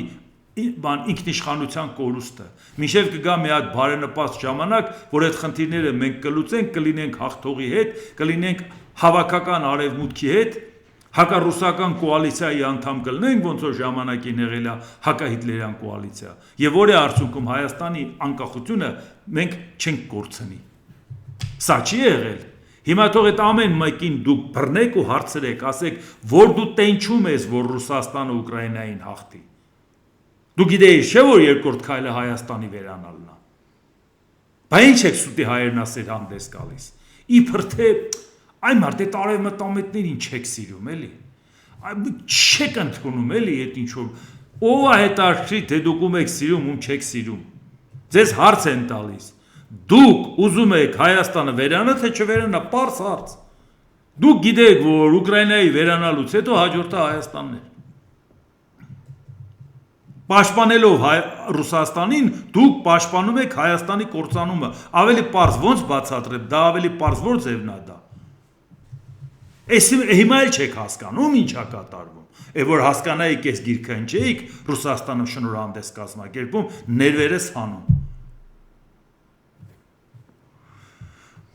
A: ինքնիշխանության կորուստը։ Մինչև կգա մի հատ բարենպաստ ժամանակ, որ այդ խնդիրները մենք կլուծենք, կլինենք հաղթողի հետ, կլինենք հավաքական արևմուտքի հետ, հակառուսական կոալիցիայի անդամ կլինենք, ոնց որ ժամանակին եղել է հակահիտլերյան կոալիցիա։ Եվ որի արդյունքում Հայաստանի անկախությունը մենք չենք կորցնի։ Սա չի եղել։ Հիմա թող այդ ամեն մեկին դուք բռնեք ու հարցրեք, ասեք, որ դու տենչում ես, որ Ռուսաստանը Ուկրաինային հաղթի։ Դու գիտեիր չէ, որ երկրորդ քայլը Հայաստանի վերանալն է։ Բա ինչ եք սուտի հայրենասեր հանդես գալիս։ Իբր թե այ մարդ այդ արևմտամետներին չեք սիրում, էլի։ Չեք ընդունում, էլի, այդ ինչ որ ով է հետարքրի, թե դուք ում եք սիրում, ում չեք սիրում։ Ձեզ հարց են տալիս։ Դուք ուզում եք Հայաստանը վերանա, թե չվերանա, պարզ հարց։ Դուք գիտեք, որ Ուկրաինայի վերանալուց հետո հաջորդը Հայաստանն է։ Պաշտպանելով Ռուսաստանին, դուք պաշտպանում եք Հայաստանի կործանումը, ավելի պարզ ոնց բացատրեմ, դա ավելի պարզ որ ձևն է դա։ Հիմա էլ չեք հասկանում ինչա կատարվում։ Որ հասկանայիք այս գիրքը ընջեիք, Ռուսաստանը շնորհանդես կազմակերպում, ներվերս հանում։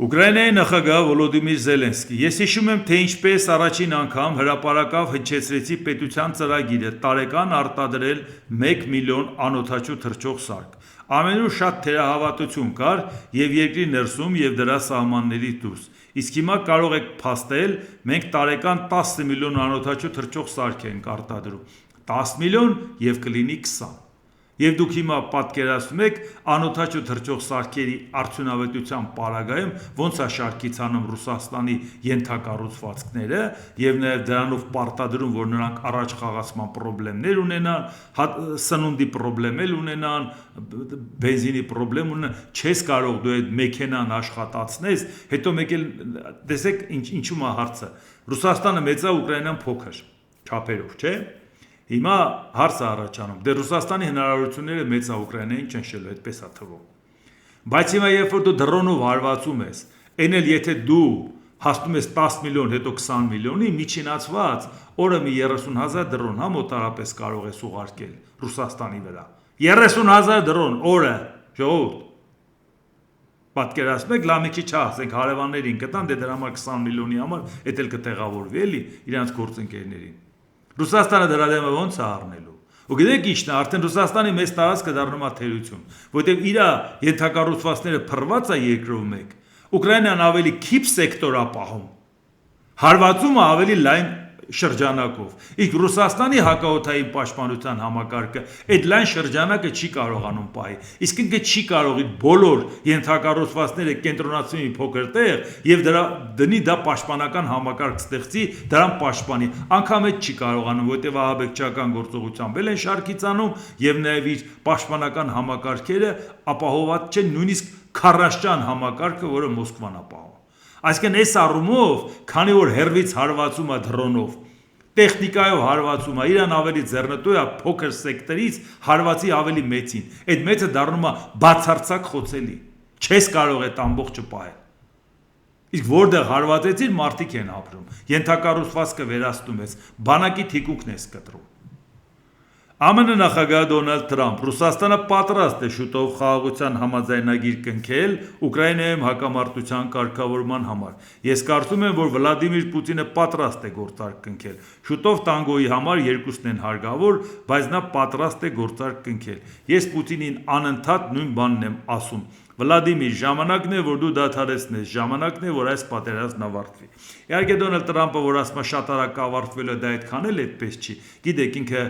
A: Ուկրաինայի նախագահ Վոլոդիմիր Զելենսկի: Ես հիշում եմ, թե ինչպես առաջին անգամ հրապարակավ հնչեցրեցի պետության ծրագիրը տարեկան արտադրել 1 միլիոն անօդաչու թռչող սարք: Ամենուր շատ թերահավատություն կար և երկրի ներսում և դրա սահմաններից դուրս: Իսկ հիմա կարող եք փաստել, մենք տարեկան 10 միլիոն անօդաչու թռչող սարք ենք արտադրում: 10 միլիոն և կլինի 20: Եվ դուք հիմա պատկերացնում եք անօդաչու թռչող սարքերի արդյունավետության պարագայում ոնց է շարքից հանում Ռուսաստանի ենթակառուցվածքները և նաև դրանով պարտադրում, որ նրանք առաջ խաղացման պրոբլեմներ ունենան, սնունդի պրոբլեմ էլ ունենան, բենզինի պրոբլեմ ունենան, չես կարող դու այդ մեքենան աշխատացնես, հետո մեկ էլ տեսեք ինչու՞մ է հարցը: Ռուսաստանը մեծ է, Ուկրաինան փոքր չափերով, չէ՞: Հիմա հարց է առաջանում, դե Ռուսաստանի հնարավորությունները մեծ է Ուկրաինային ճնշելու, այդպես է թվում: Բայց հիմա երբ որ դու դրոնով հարվածում ես, այն էլ եթե դու հասնում ես 10 միլիոն, հետո 20 միլիոնի, միջինացված օրը մի 30,000 դրոն մոտարապես կարող ես ուղարկել Ռուսաստանի վրա: 30,000 դրոն օրը, ժողովուրդ: Պատկերացնում եք, լավ մի քիչ ասենք հարևաններին կտան, դե դրա համար 20 միլիոնի համար էդ էլ կտեղավորվի էլի իրանց գործընկերներին: Ռուսաստանը դրա դեմը ոնց է առնելու: Ու գիտեք ինչն է, արդեն Ռուսաստանի մեծ տարածքը դառնում է թերություն, որովհետև իր ենթակառուցվածքները փռված է երկրով մեկ, Ուկրաինան ավելի քիչ սեկտոր է պահում, հարվածումը ավելի լայն շրջանակով, իսկ Ռուսաստանի հակաօդային պաշտպանության համակարգը այդ լայն շրջանակը չի կարողանում պահել, իսկ ինքը չի կարող իր բոլոր ենթակառուցվածքները կենտրոնացնի մի փոքր տեղ և դնի դա պաշտպանական համակարգ ստեղծի, դրան պաշտպանի, անգամ այդ չի կարողանում, որովհետև ահաբեկչական գործողությամբ էլ են շարքից անում և նաև իր պաշտպանական համակարգերը ապահովված չեն, նույնիսկ քարոզչյան համակարգը, որը Մոսկվան է պահում: Այսինքն այս առումով, քանի որ հեռվից հարվածում է դրոնով, տեխնիկայով հարվածում է, իրան ավելի ձեռնտու է փոքր սեկտորից հարվածի ավելի մեծին, այդ մեծը դառնում է բացարձակ խոցելի, չես կարող այդ ամբողջը պահել: Իսկ որտեղ հարվածեցիր, մարդիկ են ապրում, ենթակառուցվածքը վերացնում ես, բանակի թիկունքն ես կտրում: ԱՄՆ նախագահ Դոնալդ Թրամփ: Ռուսաստանը պատրաստ է շուտով խաղաղության համաձայնագիր կնքել Ուկրաինայում հակամարտության կարգավորման համար: Ես կարծում եմ, որ Վլադիմիր Պուտինը պատրաստ է գործարք կնքել: Շուտով տանգոյի համար երկուսն են հարկավոր, բայց նա պատրաստ է գործարք կնքել: Ես Պուտինին անընդհատ նույն բանն եմ ասում. Վլադիմիր, ժամանակն է, որ դու դադարեցնես, ժամանակն է, որ այս պատերազմն ավարտվի: Իհարկե Դոնալդ Թրամփը, որ ասում է շատ արագ կավարտվելու է, դա այդքան էլ այդպես չի, գիտեք ինքը,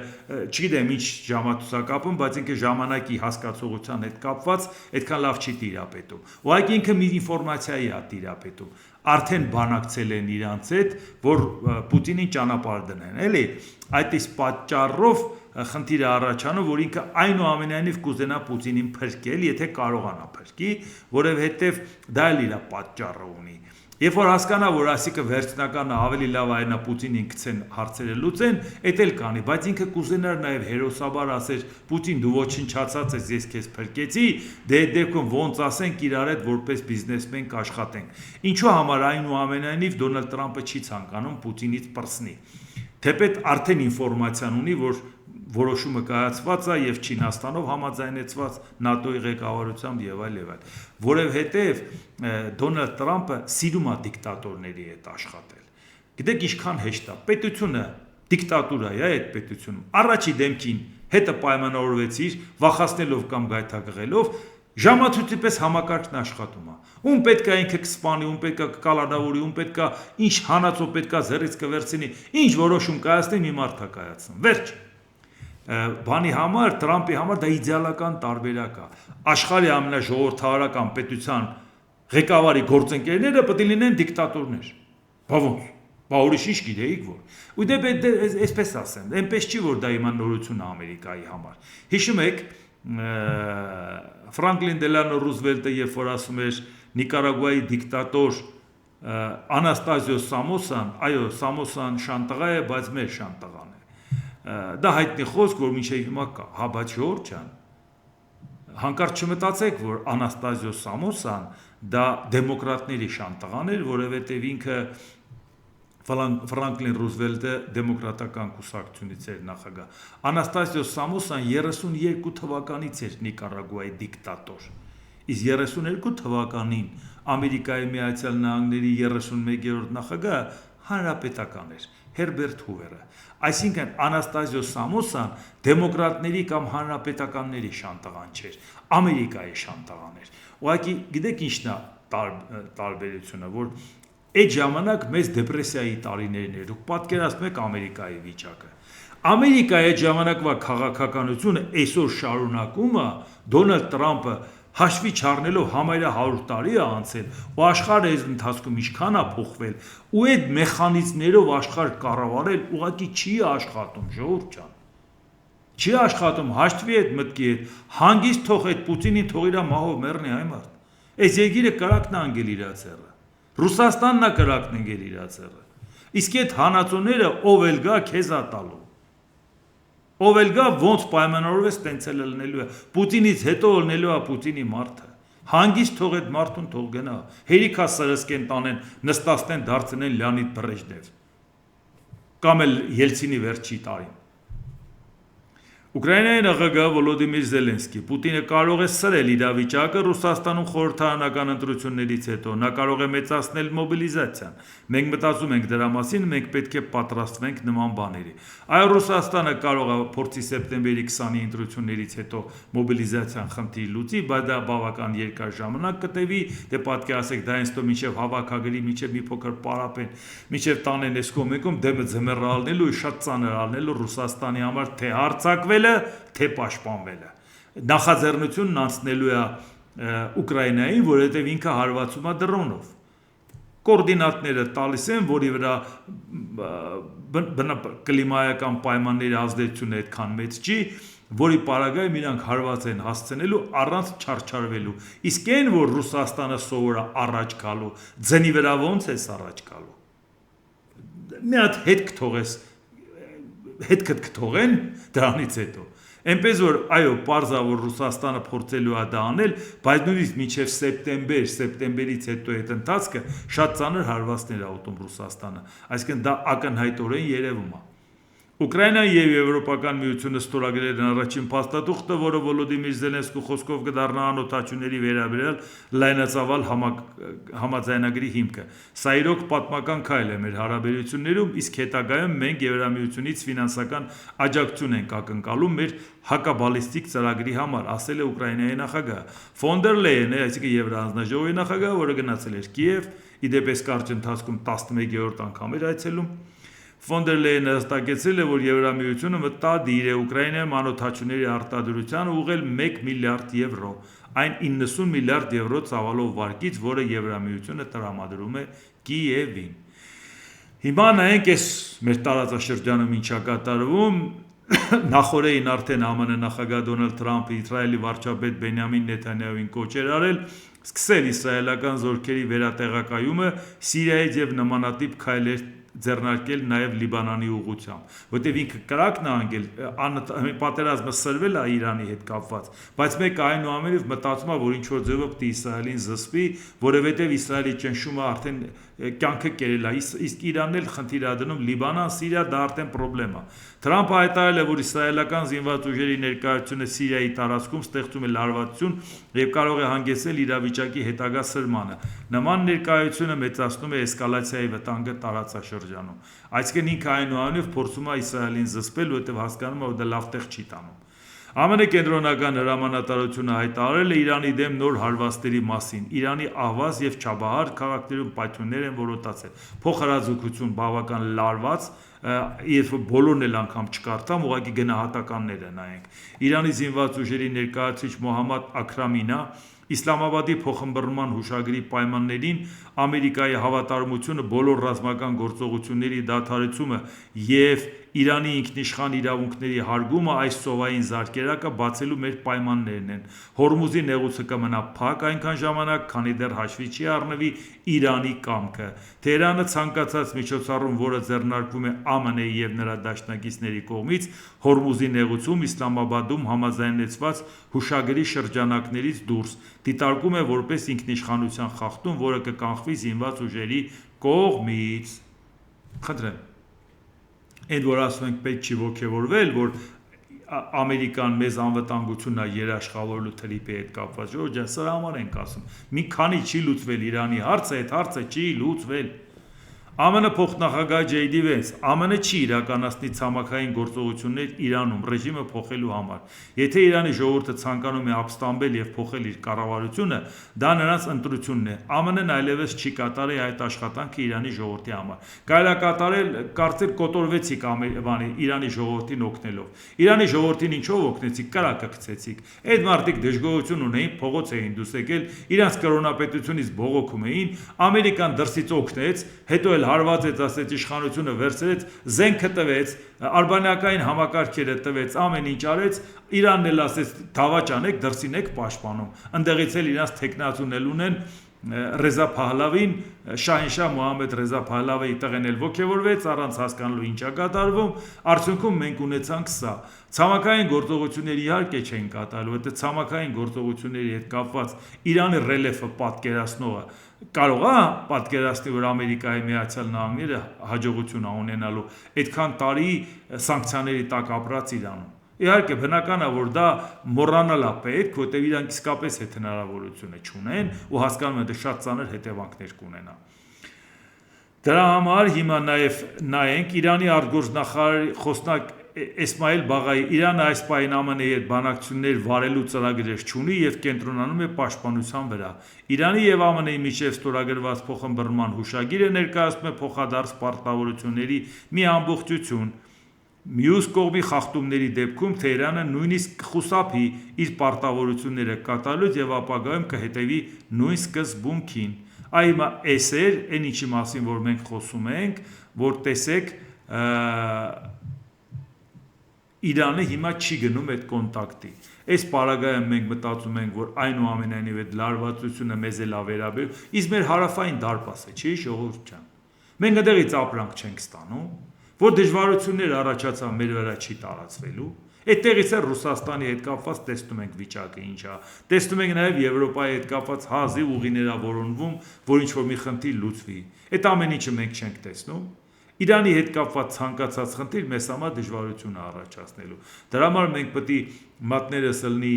A: չգիտեմ ինչ ժամացույցակապում, բայց ինքը ժամանակի հասկացողության հետ կապված այդքան լավ չի տիրապետում: Ուղղակի ինքը մի ինֆորմացիայի է տիրապետում, արդեն բանակցել են իրանց հետ, որ Պուտինին ճանապարհ դնեն, էլի: Այդ իսկ պատճառով խնդիր է առաջանում, որ ինքը այնուամենայնիվ կուզենա Պուտինին փրկել, եթե կարողանա փրկի, որովհետև դա էլ իր պատճառը ունի: Երբ որ հասկանա, որ այսինքն վերջնականը ավելի լավ է նա Պուտինին գցեն հարցերը լուծեն, էդ էլ կանի, բայց ինքը կուզենար նաև հերոսաբար ասեր Պուտին դու ոչնչացած ես, ես քեզ փրկեցի, դե այդ դեպքում ոնց ասենք իրար հետ որպես բիզնեսմեն կաշխատենք: Ինչու համար այնուամենայնիվ Դոնալդ Թրամփը չի ցանկանում Պուտինից պրծնի, թեպետ արդեն ինֆորմացիան ունի, որ որոշումը կայացված է և Չինաստանով համաձայնեցված ՆԱՏՕ-ի ղեկավարությամբ և այլ, որովհետև Դոնալդ Թրամփը սիրում է դիկտատորների հետ աշխատել: Գիտեք ինչքան հեշտ է, պետությունը դիկտատուրա է այդ պետությունում, առաջի դեմքին հետը պայմանավորվեցիր, վախեցնելով կամ գայթակղելով, ժամացույցի պես համակարգն աշխատում է: Ում պետք է ինքը կսպանի, ում պետք է կկալանավորի, ում պետք է ինչ հանածո պետք է ձեռքից կվերցնի, ինչ որոշում կայացնի, մի մարդ է կայացնում, վերջ: Բանի համար, Թրամփի համար դա իդեալական տարբերակ է: Աշխարհի ամենաժողովրդավարական պետության ղեկավարի գործընկերները պետք է լինեն դիկտատորներ: Բա ոնց, բա ուրիշ ինչ գիտեիք որ: Ու դե այսպես ասեմ, այնպես չի, որ դա հիմա նորություն է Ամերիկայի համար: Հիշում եք Ֆրանկլին Դելանո Ռուզվելտը երբ որ ասում էր Նիկարագուայի դիկտատոր Անաստազիո Սամոսան, այո Սամոսան շան տղա է, բայց մեր շան տղան է: Դա հայտնի խոսք, որ մինչև հիմա կա: Հա բայց ժողովուրդ ջան, հանկարծ չմտածեք, որ Անաստազիո Սամոսան դա դեմոկրատների շան տղան էր, որովհետև ինքը Ֆրանկլին Ռուզվելտը դեմոկրատական կուսակցությունից էր նախագահ: Անաստազիո Սամոսան 32 թվականից էր Նիկարագուայի դիկտատոր: Իսկ 32 թվականին Ամերիկայի Միացյալ Նահանգների 31-րդ նախագահը հանրապետական էր, Հերբերտ Հուվերը։ Այսինքն Անաստազիո Սամոսան դեմոկրատների կամ հանրապետականների շանտաղան չէր, Ամերիկայի շանտաղան էր։ Ուղղակի գիտեք ինչն է տարբերությունը, որ այդ ժամանակ մեծ դեպրեսիայի տարիներն էր, դուք պատկերացնում եք Ամերիկայի վիճակը։ Ամերիկայի այդ ժամանակվա քաղաքականությունը այսօր շարունակումը Դոնալդ Տրամպը հաշվի չառնելով համարյա 100 տարի է անցել ու աշխարհը այս ընթացքում ինչքան է փոխվել ու այդ մեխանիզմներով աշխարհ կառավարել ուղղակի չի աշխատում ժողովուրդ ջան չի աշխատում հաշտվի այդ մտքի հետ հանգիստ թող այդ Պուտինին թող իր մահով մեռնի այ մարդ այս երկիրը կրակն է անգել իր ցերը Ռուսաստանն է կրակն անգել իր ցերը իսկ այդ հանածոները ով էլ գա քեզ է տալու ով էլ գա ոնց պայմանավորվես տենց էլ լինելու է Պուտինից հետո լինելու է Պուտինի մարդը հանգիստ թող այդ մարդուն թող գնա հերիքա սրսկեն տանեն նստաստեն դարձնեն Լեոնիդ Բրեժնև կամ էլ Ելցինի վերջի տարին Ուկրաինայի նախագահ Վոլոդիմիր Զելենսկի Պուտինը կարող է սրել իրավիճակը Ռուսաստանում խորհրդարանական ընտրություններից հետո նա կարող է մեծացնել մոբիլիզացիան մենք մտածում ենք դրա մասին մենք պետք է պատրաստվենք նման բաների այո Ռուսաստանը կարող է փորձի սեպտեմբերի 20-ի ընտրություններից հետո մոբիլիզացիան խնդիր լուծի բայց դա բավական երկար ժամանակ կտևի դե պատկերացեք դա ինստո մինչև հավաքագրի մինչև մի փոքր պարապեն մինչև տանեն այս կողմեկում դեմը ձմեռալնելու շատ ծանր ալնելու Ռուսաստանի համար թե հարձակվել թե պաշտպանվելը նախաձեռնությունն անցնելու է Ուկրաինային, որովհետև ինքը հարվածում է դրոնով կոորդինատները տալիս են, որի վրա կլիմայական պայմանների ազդեցությունը այդքան մեծ չի, որի պարագայում իրանք հարված են հասցնելու առանց չարչարվելու իսկ այն, որ Ռուսաստանը սովոր է առաջ գալու ձնի վրա ոնց ես առաջ գալու մի հատ հետք թողես հետքդ կթողեն դրանից հետո Այնպես որ այո պարզա որ Ռուսաստանը փորձելու է դա անել բայց նույնիսկ մինչև սեպտեմբերից հետո այդ ընթացքը շատ ծանր հարվածներ է ուտում Ռուսաստանը այսինքն դա ակնհայտորեն երևում է Ուկրաինան եւ Եվրոպական միությունը ստորագրել են առաջին փաստաթուղթը, որը Վոլոդիմիր Զելենսկու խոսքով կդառնա անօթաչուների վերաբերյալ լայնածավալ համաձայնագրի հիմքը։ Սա իրոք պատմական քայլ է մեր հարաբերություններում, իսկ հետագայում մենք Եվրամիությունից ֆինանսական աջակցություն ենք ակնկալում մեր հակաբալիստիկ ծրագրի համար, ասել է Ուկրաինայի նախագահ։ Ֆոն դեր Լեյենը, այսինքն Եվրահանձնաժողովի նախագահը, որը գնացել էր Կիև, իդեպ այս կարճ ընթացքում 11-րդ անգամ էր այցելում Ֆոն դեր Լեյենը հստակեցրել է, որ Եվրամիությունը մտադիր է Ուկրաինայում անօթաչուների արտադրությանը ուղղել 1 միլիարդ եվրո, այն 90 միլիարդ եվրո ծավալով վարկից, որը Եվրամիությունը տրամադրում է Կիևին։ Հիմա նայենք այս մեր տարածաշրջանում ինչա կատարվում, նախորդին արդեն ԱՄՆ նախագահ Դոնալդ Թրամփը Իսրայելի վարչապետ Բենյամին Նեթանյահուին կոչ էր արել սկսել իսրայելական զորքերի վերատեղակայումը Սիրիայից եւ նմանատիպ քայլեր ձեռնարկել նաև Լիբանանի ուղղությամբ, որտեղ ինքը կրակն է անգել, պատերազմը սրվել է Իրանի հետ կապված, բայց մեկը այնուամենայնիվ մտածում է, որ ինչ որ ձևով պիտի Իսրայելին զսպի, որովհետև Իսրայելի ճնշումը արդեն կյանքը կերել է, իսկ Իրանն էլ խնդիր է դնում Լիբանան, Սիրիա դա արդեն խնդրեմ է։ Թրամփը հայտարարել է, որ իսրայելական զինված ուժերի ներկայությունը Սիրիայի տարածքում ստեղծում է լարվածություն եւ կարող է հանգեցնել իրավիճակի հետագա սրմանը։ Նման ներկայությունը մեծացնում է էսկալացիայի վտանգը տարածաշրջանում։ Այսինքն ինքը այնուամենայնիվ փորձում է Իսրայելին զսպել, որովհետև հասկանում է, որ դա լավ տեղ չի տանում։ ԱՄՆ կենտրոնական հրամանատարությունը հայտարարել է Իրանի դեմ նոր հարվածների մասին։ Իրանի Ահվազ եւ Չաբահար քաղաքներում պայթյուններ են որոտացել։ Փոխհրաձգություն բավական լարված, երբ բոլորն էլ անգամ չկարդամ, ուղղակի գնահատականները նայենք։ Իրանի զինված ուժերի ներկայացուցիչ Մոհամմադ Աքրամինը Իսլամաբադի փոխըմբռնման հուշագրի պայմաններին Ամերիկայի հավատարմությունը բոլոր ռազմական գործողությունների դադարեցումը եւ Իրանի ինքնիշխան իրավունքների հարգումը այս սովային զարկերակը բացելու մեր պայմաններն են։ Հորմուզի նեղուցը կմնա փակ այնքան ժամանակ, քանի դեռ հաշվի չի առնվի Իրանի կամքը։ Թեհրանը ցանկացած միջոցառում, որը ձեռնարկվում է ԱՄՆ-ի եւ նրա դաշնակիցների կողմից, Հորմուզի նեղուցում Իսլամաբադում համաձայնեցված հուշագրի շրջանակներից դուրս, դիտարկում է որպես ինքնիշխանության խախտում, որը կկանխվի զինված ուժերի կողմից։ Խնդրեմ Այդ որ ասում ենք պետք չի ոգևորվել, որ Ամերիկան մեզ անվտանգությունն է երաշխավորելու թրիպի հետ կապված, Ժորժ ջան, սրա համար ենք ասում։ Մի քանի չի լուծվել Իրանի հարցը, այդ հարցը չի լուծվել։ ԱՄՆ փոխնախագահ Ջեյ Դի Վենս ԱՄՆ չի իրականացնի ցամաքային գործողություններ Իրանում ռեժիմը փոխելու համար։ Եթե Իրանի ժողովուրդը ցանկանում է ապստամբել եւ փոխել իր կառավարությունը, դա նրանց ընտրությունն է։ ԱՄՆ-ն այլևս չի կատարի այդ աշխատանքը Իրանի ժողովրդի համար։ Կարելի է կատարել, կարծել կոտորվեցիք Իրանի ժողովրդին օգնելով։ Իրանի ժողովրդին ինչով օգնեցիք, կրակը գցեցիք։ Այդ մարդիկ դժգոհություն ունեին, փողոց էին դուրս եկել, իրանց կրոնապետությունից բողոքում էին, Ամերիկան դրսից օգնեց, հետո հարվածեց, ասեց իշխանությունը վերցրեց, զենքը տվեց, արբանյակային համակարգերը տվեց, ամեն ինչ արեց, Իրանն էլ ասեց դավաճ անեք, դրսին եք պաշտպանում։ Ընդեղից էլ իրանց թեկնածուն էլ ունեն Ռեզա Փահլավին, Շահինշահ Մոհամմեդ Ռեզա Փահլավիի տղեն էլ ոգևորվեց, առանց հասկանալու ինչ է կատարվում, արդյունքում մենք ունեցանք սա։ Ցամաքային գործողությունների իհարկե չեն կատարելու, այդ ցամաքային գործողությունների հետ կապված Իրանի ռելիեֆը պատկերացնողը կարող է պատկերացնի, որ Ամերիկայի Միացյալ Նահանգները հաջողություն ունենալու այդքան տարի սանկցիաների տակ ապրած Իրանում։ Իհարկե բնական է, որ դա մոռանալ է պետք, որտեղ իրանք իսկապես այդ հնարավորությունը չունեն ու հասկանում են, դա շատ ծանր հետևանքներ կունենա։ Դրա համար հիմա նաև նայենք Իրանի արտգործնախարար խոսնակ Էսմայիլ Բաղայի Իրանը այս պահին ԱՄՆ-ի հետ բանակցություններ վարելու ծրագրեր չունի եւ կենտրոնանում է պաշտպանության վրա։ Իրանի եւ ԱՄՆ-ի միջև ստորագրված փոխըմբռնման հուշագիրը ներկայացնում է փոխադարձ պարտավորությունների մի ամբողջություն։ Մյուս կողմի խախտումների դեպքում Թեհրանը նույնիսկ կխուսափի իր պարտավորությունները կատարելուց եւ ապագայում կհետևի նույն սկզբունքին։ Այ էս էր այն ինչի մասին, որ մենք խոսում ենք, որ տեսեք Իրանը հիմա չի գնում այդ կոնտակտի։ Այս պարագայում մենք մտածում ենք, որ այնուամենայնիվ այդ լարվածությունը մեզ էլ ավերաբեր, իսկ մեր հարավային դարպասը չի ժողովուրդ ջան։ Մենք այդտեղից ապրանք չենք ստանում, որ դժվարություններ առաջացան մեր վրա չի տարածվելու։ Այդտեղից է Ռուսաստանի հետ կապված տեսնում ենք վիճակը ինչ է։ Տեսնում ենք նաև Եվրոպայի հետ կապված հազիվ ուղիներ որոնվում, որ ինչ-որ մի խնդիր լուծվի։ Այդ ամեն ինչը մենք չենք տեսնում։ Իրանի հետ կապված ցանկացած խնդիր մեզ համար դժվարություն է առաջացնելու։ Դրա համար մենք պետք է մատներս ելնի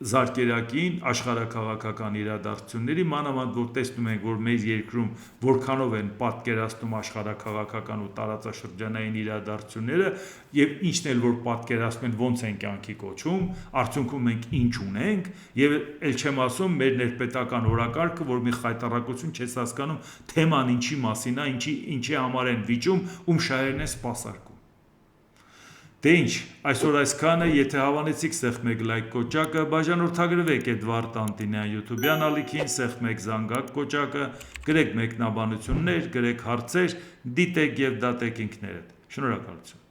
A: զարկերակին աշխարհակաղակական իրադարձությունների, մանավանդ որ տեսնում ենք, որ մեր երկրում որքանով են պատկերացնում աշխարհակաղակական ու տարածաշրջանային իրադարձությունները եւ ինչն էլ որ պատկերացնում են ոնց են կյանքի կոչում, արդյունքում մենք ինչ ունենք եւ ել չեմ ասում մեր ներպետական օրակարգը, որ մի խայտարակություն չես հասկանում թեման ինչի մասին է, ինչի համար են վիճում, ում շահերն են սպասարկում։ Դե ինչ, այսօր այսքանը, եթե հավանեցիք սեղմեք լայք կոճակը, բաժանորդագրվեք Էդվարդ Անտինյան YouTube-յան ալիքին, սեղմեք զանգակ կոճակը, գրեք մեկնաբանություններ, գրեք հարցեր, դիտեք եւ դատեք ինքներդ։ Շնորհակալություն։